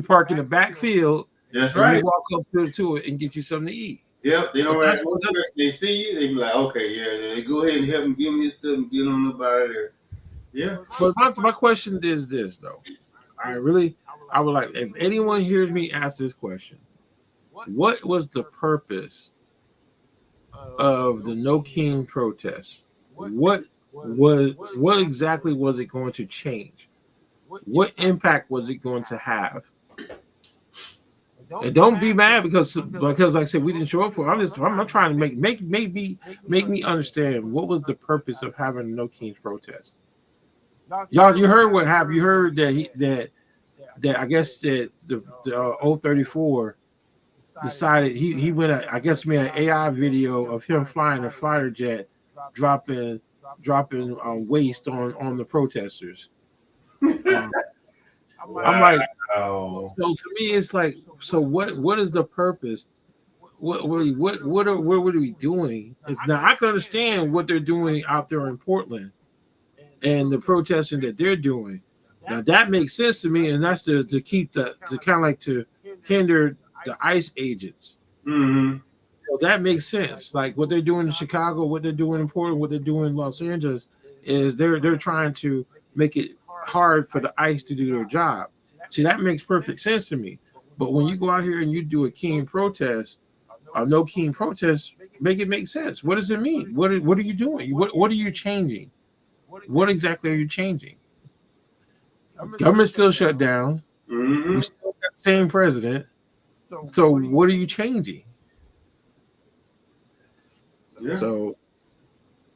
park in the backfield.
That's right.
You walk up to it and get you something to eat.
Yep, they don't
But
have no question. They see you, they be like, okay, yeah, they go ahead and help him give him his stuff and get on up out of there. Yeah.
but my question is this though. I would like if anyone hears me ask this question, what was the purpose of the No King protest? What exactly was it going to change? What impact was it going to have? And don't be mad because like I said we didn't show up for it. I'm not trying to make me understand what was the purpose of having a No Kings protest. Y'all, you heard what have you heard that I guess that the 034 decided he went I guess made an AI video of him flying a fighter jet dropping waste on the protesters. I'm like,
Wow.
so to me it's like, so what is the purpose? What are we doing? It's now I can understand what they're doing out there in Portland and the protesting that they're doing. Now that makes sense to me, and that's to keep to kind of like to hinder the ICE agents.
Mm-hmm.
So that makes sense. Like what they're doing in Chicago, what they're doing in Portland, what they're doing in Los Angeles is they're trying to make it hard for the ICE to do their job. See, that makes perfect sense to me. But when you go out here and you do a King protest, a No King protest, make it make sense. What does it mean? What are you doing? What are you changing? What exactly are you changing? Government still shut down.
Mm-hmm.
We still got the same president. So what are you changing?
Yeah.
So,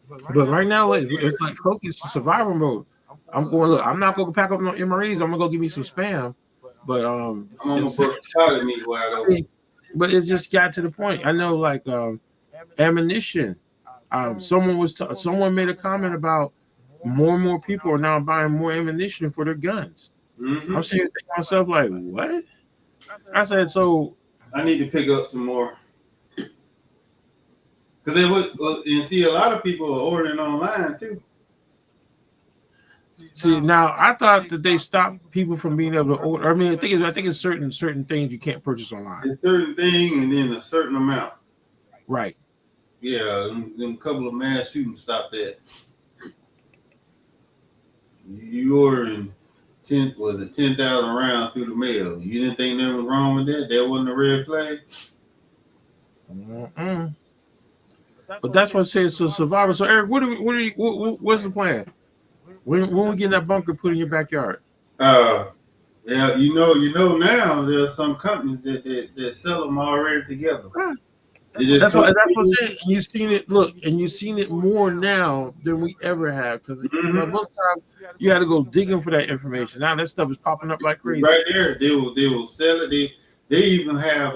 but right now it's like focus survival mode. I'm going look. I'm not going to pack up no MREs. I'm gonna go give me some spam. But
I'm gonna put solid meat wide open.
but it's just got to the point. I know like ammunition. Someone made a comment about more and more people are now buying more ammunition for their guns.
Mm-hmm.
I'm sitting here thinking to myself like, what? I said so.
I need to pick up some more. Because they would, and see, a lot of people are ordering online too.
See, now I thought that they stopped people from being able to order. I mean, I think it's certain things you can't purchase online.
A certain thing, and then a certain amount.
Right.
Yeah, them couple of mass shootings stopped that. You ordering 10,000 rounds through the mail. You didn't think nothing was wrong with that? That wasn't a red flag?
Mm-mm. But that's what it says. So survivor. So Eric, what's the plan? When we get that bunker put in your backyard?
Yeah, you know now there are some companies that sell them already together.
That's what I'm saying. You've seen it. Look, and you've seen it more now than we ever have. Because most times you had to go digging for that information. Now that stuff is popping up like crazy.
Right there, they will sell it. They even have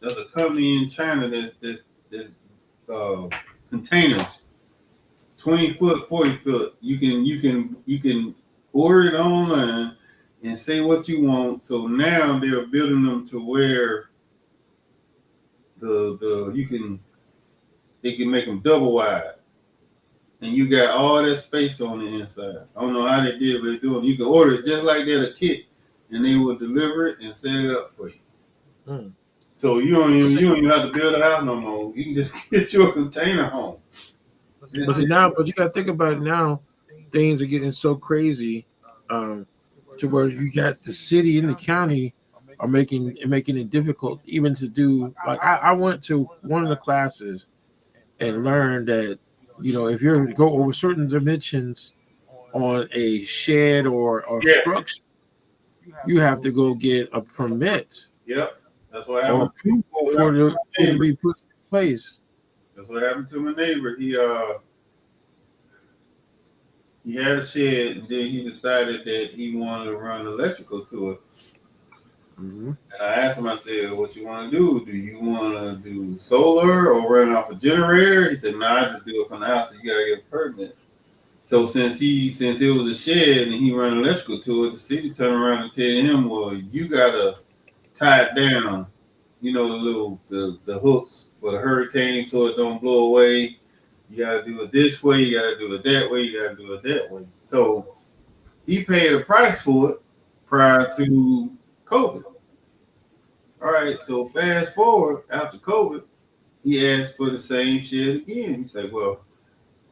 there's a company in China that containers, 20 foot, 40 foot. You can order it online and say what you want. So now they're building them to where they can make them double wide, and you got all that space on the inside. I don't know how they did it, but they're doing. You can order it just like that, a kit, and they will deliver it and set it up for you. So you don't even have to build a house no more. You can just get you a container home.
But see now, but you got to think about it now. Things are getting so crazy, to where you got the city and the county are making it difficult even to do. Like I went to one of the classes and learned that if you're to go over certain dimensions on a shed or structure, you have to go get a permit.
Yep, that's what happened.
Or for the to be put in place.
That's what happened to my neighbor. He had a shed, and then he decided that he wanted to run electrical to it.
Mm-hmm.
And I asked him, I said, what you want to do? Do you want to do solar or run off a generator? He said, I just do it from the house. You got to get a permit. So since it was a shed and he ran electrical to it, the city turned around and tell him, well, you got to tie it down, the hooks for the hurricane so it don't blow away. You got to do it this way. You got to do it that way. You got to do it that way. So he paid a price for it prior to COVID. All right, so fast forward after COVID, he asked for the same shit again. He said, "Well,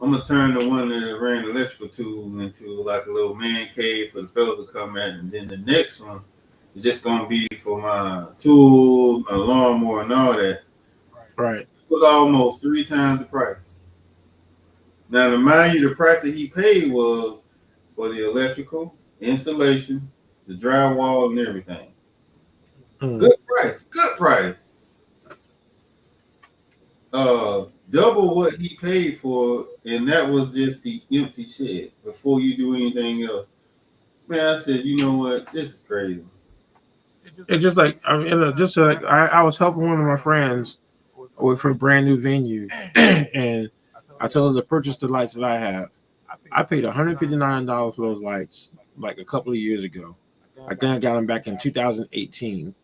I'm gonna turn the one that ran electrical tube into like a little man cave for the fellas to come at, and then the next one is just gonna be for my tools, my lawnmower, and all that."
Right.
It was almost 3 times the price. Now, to mind you, the price that he paid was for the electrical, installation, the drywall, and everything. Good price. Good price. Double what he paid for, and that was just the empty shed before you do anything else. Man, I said, you know what? This is crazy.
It's just like I mean, just like I was helping one of my friends with her brand new venue, and I told her to purchase the lights that I have. I paid $159 for those lights like a couple of years ago. I think I got them back in 2018.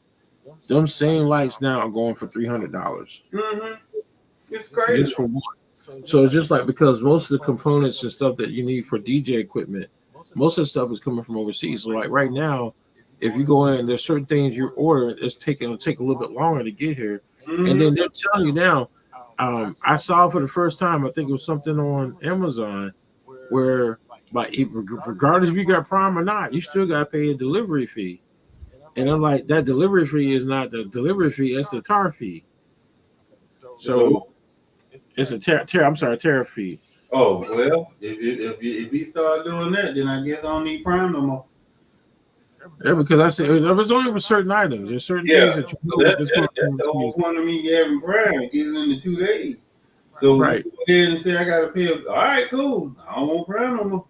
Them same lights now are going for $300
Mm-hmm. It's crazy.
just for one. So it's just like because most of the components and stuff that you need for DJ equipment, most of the stuff is coming from overseas. So like right now, if you go in, there's certain things you order, it'll take a little bit longer to get here, and then they're telling you now. I saw for the first time, I think it was something on Amazon where, like, regardless if you got Prime or not, you still got to pay a delivery fee. And I'm like, that delivery fee is not the delivery fee; it's the tar fee. So it's a tariff fee.
Oh well, if he start doing that, then I guess I don't need Prime no more.
Yeah, because I said it was only for certain items. There's certain things that you know
that's the whole point of me having Prime, get it in the 2 days. So
right.
Go ahead and say I got to pay. All right, cool. I don't want Prime no more.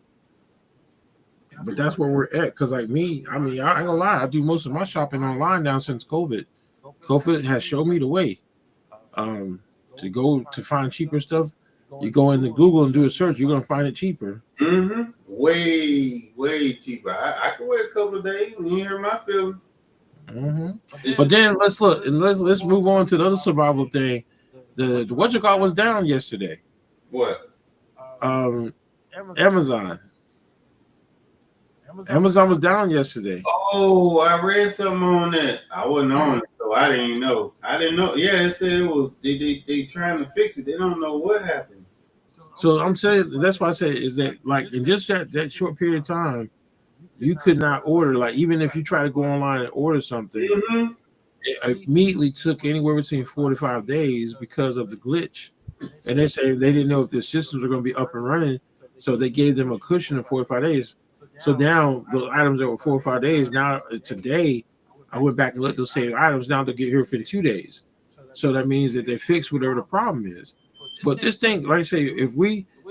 But that's where we're at. Because like me, I mean, I ain't gonna lie, I do most of my shopping online now since COVID. COVID has showed me the way. To go to find cheaper stuff, you go into Google and do a search, you're gonna find it cheaper.
Mm-hmm. Way cheaper. I can wait a couple of days and you hear my feelings.
Mm-hmm. But then let's look and let's move on to the other survival thing. The what you call was down yesterday.
What?
Amazon. Amazon was down yesterday.
Oh, I read something on that. I wasn't on it, so I didn't even know. I didn't know. Yeah, it said it was they trying to fix it. They don't know what happened.
So I'm saying that's why I say is that like in just that short period of time, you could not order. Like even if you try to go online and order something, it immediately took anywhere between 4 to 5 days because of the glitch. And they say they didn't know if the systems are going to be up and running, so they gave them a cushion of 4 or 5 days. So now the items that were 4 or 5 days, now today, I went back and looked at those same items. Now they get here within 2 days. So that means that they fixed whatever the problem is. But this thing, like I say, if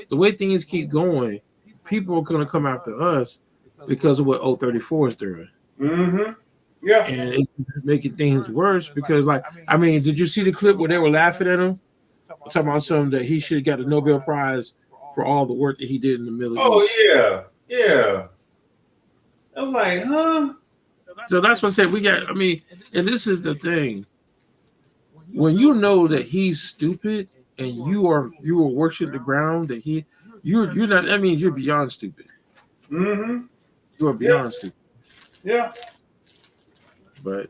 the way things keep going, people are going to come after us because of what O34 is doing.
Mm-hmm. Yeah.
And it's making things worse because, like, I mean, did you see the clip where they were laughing at him? Talking about something that he should have got a Nobel Prize for all the work that he did in the Middle East.
Oh, yeah. I'm like, huh?
So that's what I said. We got, I mean, and this is the thing. When you know that he's stupid and you are worshiping the ground that you're not, that means you're beyond stupid.
Mm-hmm.
You are beyond stupid.
Yeah.
But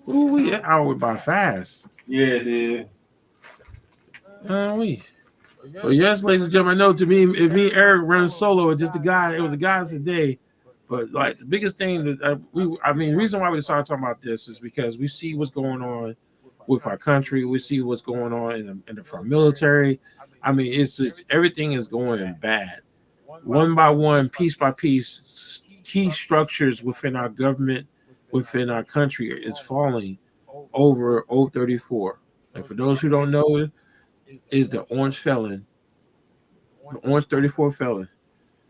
we hour by fast.
Yeah, it did.
Well, yes, ladies and gentlemen, I know to me, if me and Eric running solo, it was the guys today. But like the biggest thing that the reason why we started talking about this is because we see what's going on with our country. We see what's going on in our military. I mean, it's just everything is going bad. One by one, piece by piece, key structures within our government, within our country is falling over O34. And for those who don't know it, is the orange felon, the orange 34 felon.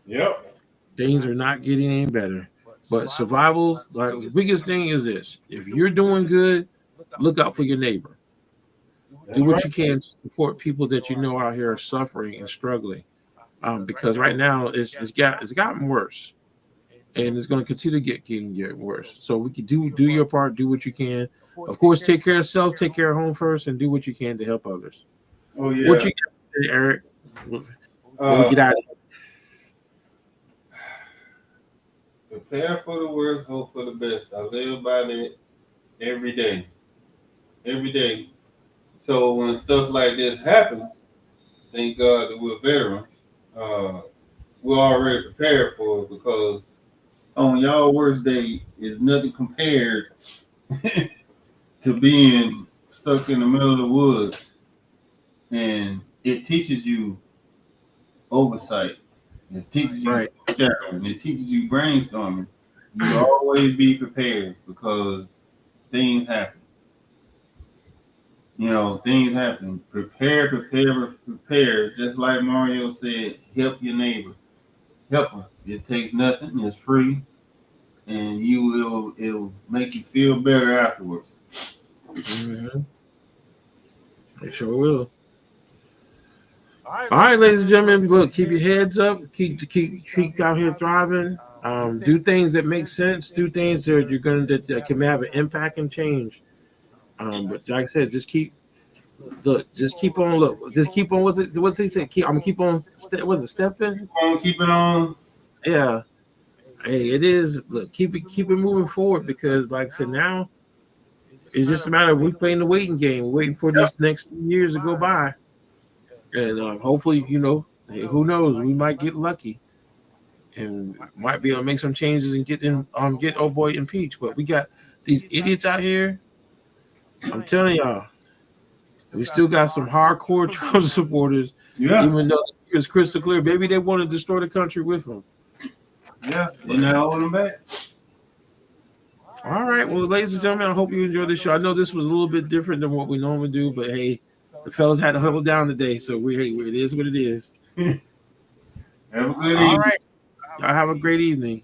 Yep.
Things are not getting any better. But survival, like the biggest thing is this: if you're doing good, look out for your neighbor. Do what you can to support people that you know out here are suffering and struggling. Because right now it's gotten worse, and it's going to continue to get worse. So we can do your part, do what you can. Of course, take care of self, take care of home first, and do what you can to help others.
Oh yeah.
What you got, Eric? When we get out of here.
Prepare for the worst, hope for the best. I live by that. every day, every day. So when stuff like this happens, thank God that we're veterans. We're already prepared for it because on y'all worst day is nothing compared to being stuck in the middle of the woods, and it teaches you oversight. It teaches you
Right.
shadowing. It teaches you brainstorming. You always be prepared because things happen. You know, things happen. Prepare, prepare, prepare. Just like Mario said, help your neighbor. Help them. It takes nothing. It's free, and it'll make you feel better afterwards.
Mm-hmm. It sure will. All right, ladies and gentlemen, look, keep your heads up, keep out here thriving. Do things that make sense. Do things that you're gonna that can have an impact and change. But like I said, just keep on just keep on. What's he said? I'm gonna keep on. What's it? Stepping.
Keep it on.
Yeah. Hey, it is. Look, keep it moving forward because, like I said, now it's just a matter of we playing the waiting game, we're waiting for these next years to go by, and hopefully, hey, who knows, we might get lucky and might be able to make some changes and get old boy impeached. But we got these idiots out here. I'm telling y'all, we still got some hardcore Trump supporters, even though it's crystal clear. Maybe they want to destroy the country with them.
Yeah, they're not holding them back.
All right, well, ladies and gentlemen, I hope you enjoyed this show. I know this was a little bit different than what we normally do, but hey, the fellas had to huddle down today, so it is what it is.
Have a good evening.
All right, y'all have a great evening.